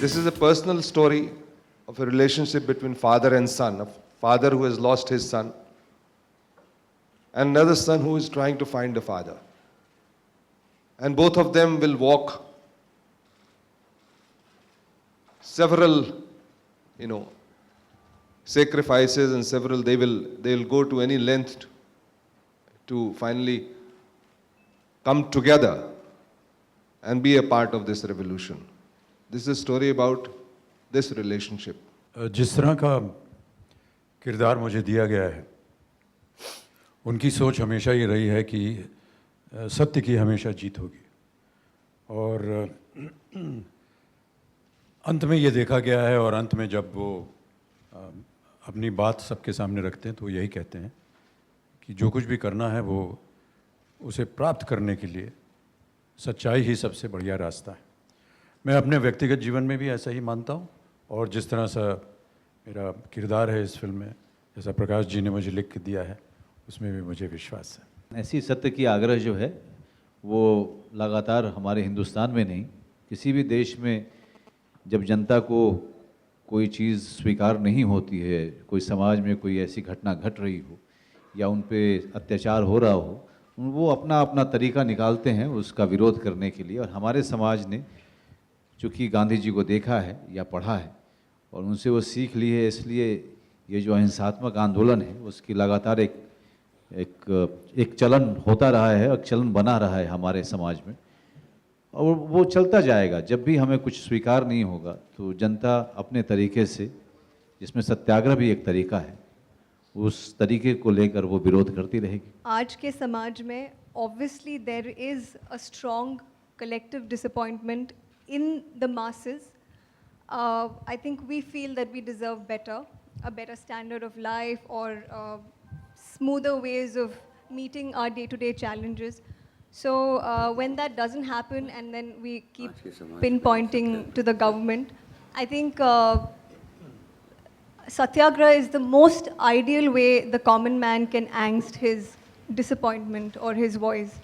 This is a personal story of a relationship between father and son, a father who has lost his son, and another son who is trying to find a father. And both of them will walk several, sacrifices, and they'll go to any length to finally come together and be a part of this revolution. This is a story about this relationship. जिस तरह का किरदार मुझे दिया गया है, उनकी सोच हमेशा ये रही है कि सत्य की हमेशा जीत होगी। और अंत में ये देखा गया है, और अंत में जब वो अपनी बात सबके सामने रखते हैं तो यही कहते हैं कि जो कुछ भी करना है वो उसे प्राप्त करने के लिए सच्चाई ही सबसे बढ़िया रास्ता है। मैं अपने व्यक्तिगत जीवन में भी ऐसा ही मानता हूँ, और जिस तरह सा मेरा किरदार है इस फिल्म में, जैसा प्रकाश जी ने मुझे लिख के दिया है, उसमें भी मुझे विश्वास है। ऐसी सत्य की आग्रह जो है वो लगातार हमारे हिंदुस्तान में नहीं, किसी भी देश में जब जनता को कोई चीज़ स्वीकार नहीं होती है, कोई समाज में कोई ऐसी घटना घट रही हो या उन पे अत्याचार हो रहा हो, वो अपना अपना तरीका निकालते हैं उसका विरोध करने के लिए। और हमारे समाज ने चूँकि गांधी जी को देखा है या पढ़ा है और उनसे वो सीख ली है, इसलिए ये जो अहिंसात्मक आंदोलन है उसकी लगातार एक चलन होता रहा है, एक चलन बना रहा है हमारे समाज में, और वो चलता जाएगा। जब भी हमें कुछ स्वीकार नहीं होगा तो जनता अपने तरीके से, जिसमें सत्याग्रह भी एक तरीका है, उस तरीके को लेकर वो विरोध करती रहेगी। आज के समाज में obviously there is a strong collective disappointment in the masses. I think we feel that we deserve better, a better standard of life, or smoother ways of meeting our day-to-day challenges. So when that doesn't happen and then we keep pinpointing to the government, I think Satyagraha is the most ideal way the common man can angst his disappointment or his voice.